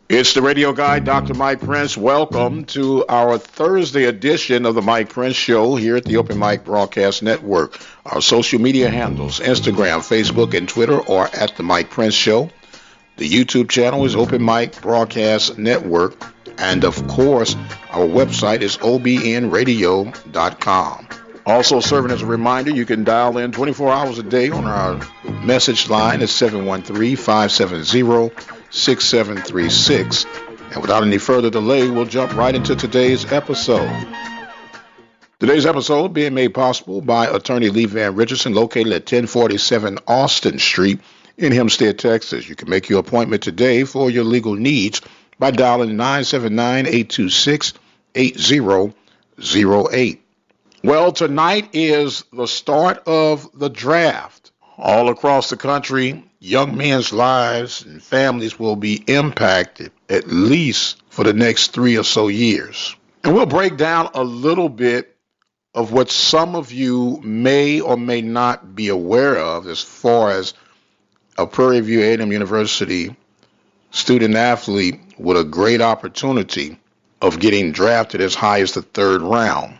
It's the radio guy, Dr. Mike Prince. Welcome to our Thursday edition of the Mike Prince Show here at the Open Mic Broadcast Network. Our social media handles, Instagram, Facebook, and Twitter are at the Mike Prince Show. The YouTube channel is Open Mic Broadcast Network. And, of course, our website is obnradio.com. Also serving as a reminder, you can dial in 24 hours a day on our message line at 713-570-6736. And without any further delay, we'll jump right into today's episode. Today's episode being made possible by attorney Lee Van Richardson, located at 1047 Austin Street in Hempstead, Texas. You can make your appointment today for your legal needs by dialing 979-826-8008. Well, tonight is the start of the draft. All across the country, young men's lives and families will be impacted at least for the next 3 or so years. And we'll break down a little bit of what some of you may or may not be aware of as far as a Prairie View A&M University student athlete with a great opportunity of getting drafted as high as the 3rd round.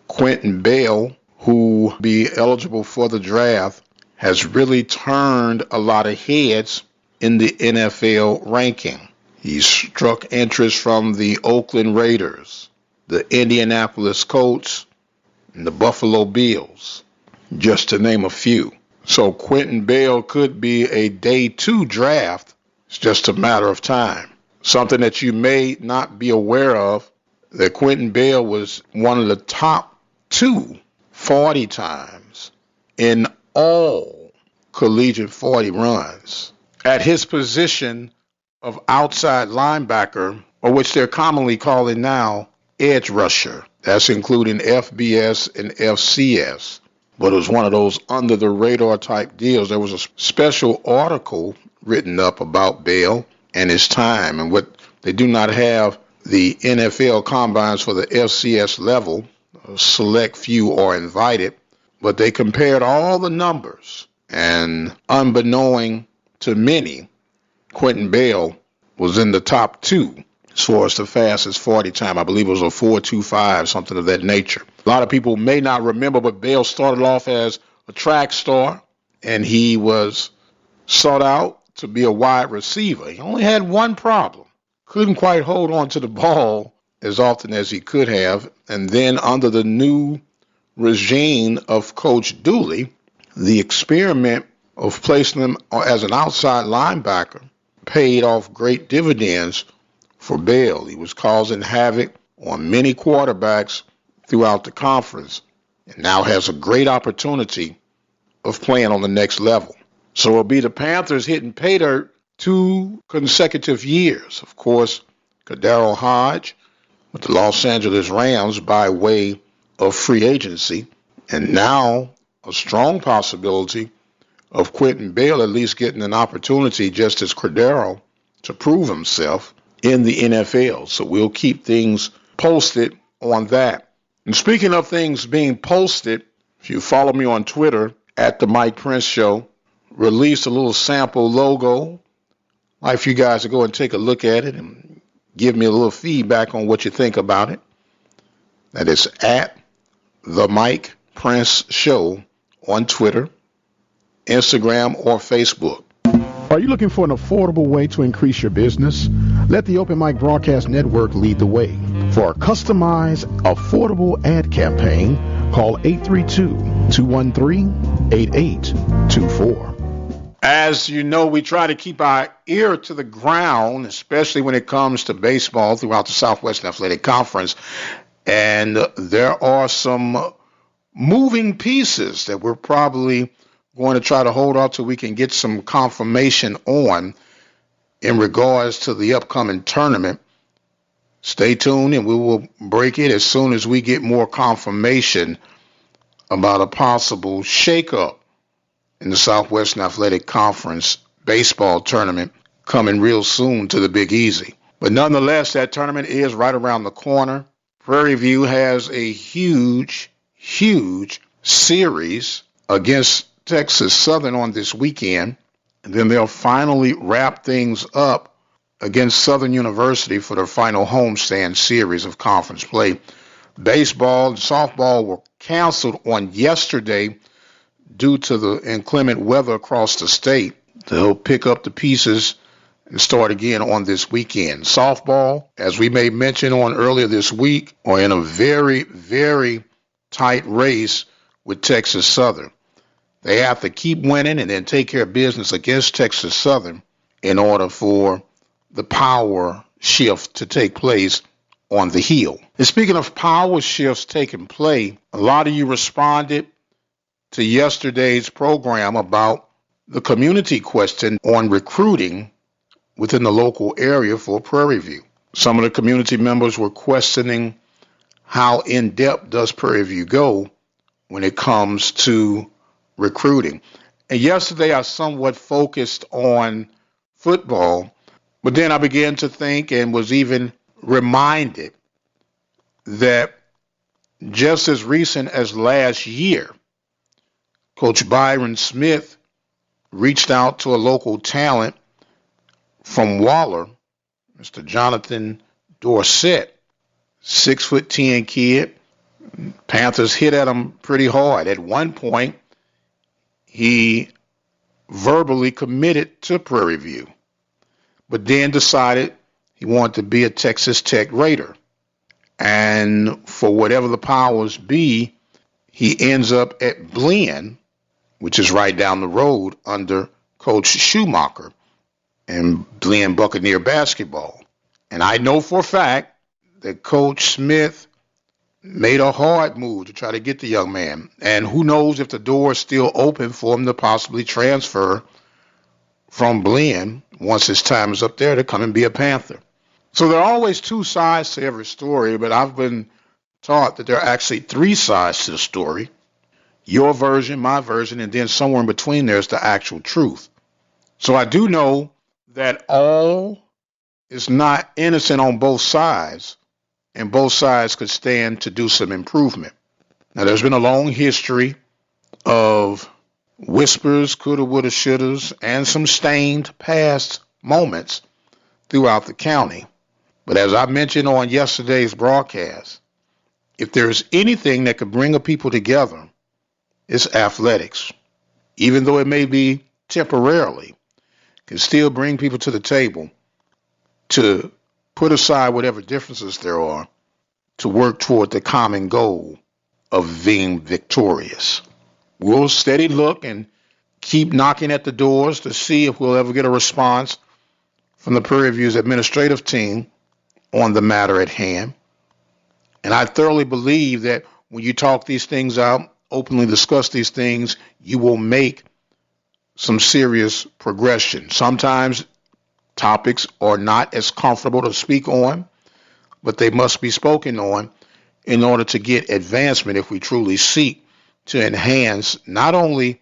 Quinton Bell, who will be eligible for the draft, has really turned a lot of heads in the NFL ranking. He's struck interest from the Oakland Raiders, the Indianapolis Colts, and the Buffalo Bills, just to name a few. So Quinton Bell could be a day 2 draft. It's just a matter of time. Something that you may not be aware of, that Quinton Bell was one of the top 2 40 times in all collegiate 40 runs at his position of outside linebacker, or which they're commonly calling now edge rusher. That's including FBS and FCS. But it was one of those under the radar type deals. There was a special article written up about Bell and his time, and what they do not have the NFL combines for the FCS level. A select few are invited, but they compared all the numbers, and unbeknown to many, Quinton Bell was in the top 2 as far as the fastest 40 time. I believe it was a 4.25, something of that nature. A lot of people may not remember, but Bell started off as a track star, and he was sought out to be a wide receiver. He only had one problem. Couldn't quite hold on to the ball as often as he could have. And then under the new regime of Coach Dooley, the experiment of placing him as an outside linebacker paid off great dividends for Bell. He was causing havoc on many quarterbacks throughout the conference and now has a great opportunity of playing on the next level. So it'll be the Panthers hitting pay dirt 2 consecutive years. Of course, Kadaro Hodge with the Los Angeles Rams by way of free agency, and now a strong possibility of Quinton Bell at least getting an opportunity, just as Cordero, to prove himself in the NFL. So we'll keep things posted on that. And speaking of things being posted, if you follow me on Twitter at the Mike Prince Show, released a little sample logo. I'd like for you guys to go and take a look at it and give me a little feedback on what you think about it. That is at the Mike Prince Show on Twitter, Instagram, or Facebook. Are you looking for an affordable way to increase your business? Let the Open Mic Broadcast Network lead the way. For a customized, affordable ad campaign, call 832-213-8824. As you know, we try to keep our ear to the ground, especially when it comes to baseball throughout the Southwestern Athletic Conference. And there are some moving pieces that we're probably going to try to hold off till we can get some confirmation on in regards to the upcoming tournament. Stay tuned and we will break it as soon as we get more confirmation about a possible shakeup in the Southwestern Athletic Conference baseball tournament coming real soon to the Big Easy. But nonetheless, that tournament is right around the corner. Prairie View has a huge series against Texas Southern on this weekend. And then they'll finally wrap things up against Southern University for their final homestand series of conference play. Baseball and softball were canceled on yesterday due to the inclement weather across the state. They'll pick up the pieces and start again on this weekend. Softball, as we may mention on earlier this week, are in a very, very tight race with Texas Southern. They have to keep winning and then take care of business against Texas Southern in order for the power shift to take place on the hill. And speaking of power shifts taking place, a lot of you responded to yesterday's program about the community question on recruiting within the local area for Prairie View. Some of the community members were questioning how in-depth does Prairie View go when it comes to recruiting. And yesterday I somewhat focused on football, but then I began to think and was even reminded that just as recent as last year, Coach Byron Smith reached out to a local talent from Waller, Mr. Jonathan Dorsett, 6'10" kid. Panthers hit at him pretty hard. At one point, he verbally committed to Prairie View, but then decided he wanted to be a Texas Tech Raider. And for whatever the powers be, he ends up at Blinn, which is right down the road under Coach Schumacher and Blinn Buccaneer basketball. And I know for a fact that Coach Smith made a hard move to try to get the young man. And who knows if the door is still open for him to possibly transfer from Blinn once his time is up there to come and be a Panther. So there are always two sides to every story, but I've been taught that there are actually three sides to the story. Your version, my version, and then somewhere in between there's the actual truth. So I do know that all is not innocent on both sides, and both sides could stand to do some improvement. Now, there's been a long history of whispers, coulda, woulda, shouldas, and some stained past moments throughout the county. But as I mentioned on yesterday's broadcast, if there's anything that could bring a people together, it's athletics. Even though it may be temporarily, can still bring people to the table to put aside whatever differences there are to work toward the common goal of being victorious. We'll steady look and keep knocking at the doors to see if we'll ever get a response from the Prairie View's administrative team on the matter at hand. And I thoroughly believe that when you talk these things out, openly discuss these things, you will make some serious progression. Sometimes topics are not as comfortable to speak on, but they must be spoken on in order to get advancement if we truly seek to enhance not only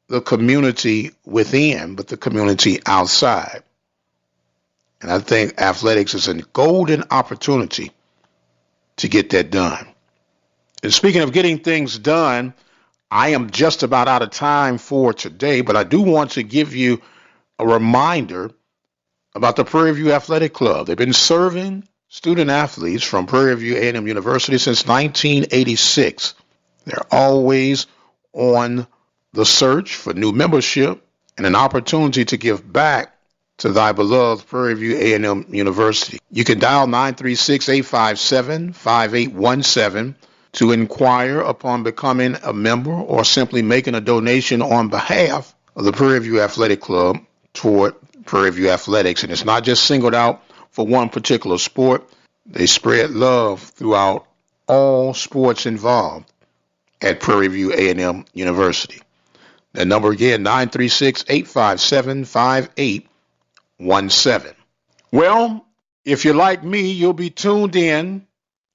the community within, but the community outside. And I think athletics is a golden opportunity to get that done. And speaking of getting things done, I am just about out of time for today, but I do want to give you a reminder about the Prairie View Athletic Club. They've been serving student athletes from Prairie View A&M University since 1986. They're always on the search for new membership and an opportunity to give back to thy beloved Prairie View A&M University. You can dial 936-857-5817 to inquire upon becoming a member or simply making a donation on behalf of the Prairie View Athletic Club toward Prairie View Athletics. And it's not just singled out for one particular sport. They spread love throughout all sports involved at Prairie View A&M University. The number again, 936-857-5817. Well, if you're like me, you'll be tuned in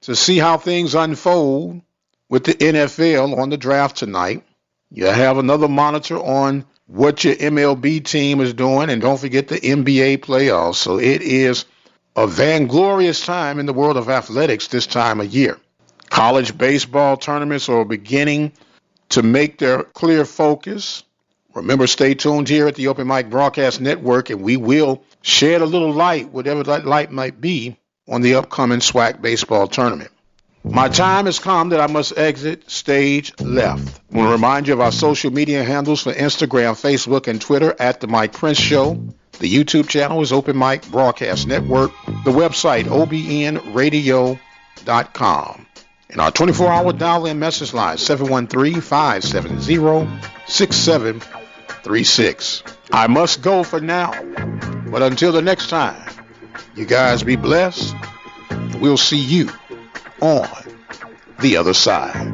to see how things unfold with the NFL on the draft tonight. You have another monitor on what your MLB team is doing, and don't forget the NBA playoffs. So it is a vainglorious time in the world of athletics this time of year. College baseball tournaments are beginning to make their clear focus. Remember, stay tuned here at the Open Mic Broadcast Network, and we will shed a little light, whatever that light might be, on the upcoming SWAC baseball tournament. My time has come that I must exit stage left. I want to remind you of our social media handles for Instagram, Facebook, and Twitter at The Mike Prince Show. The YouTube channel is Open Mic Broadcast Network. The website, obnradio.com. And our 24-hour dial-in message line, 713-570-6736. I must go for now. But until the next time, you guys be blessed. We'll see you on the other side.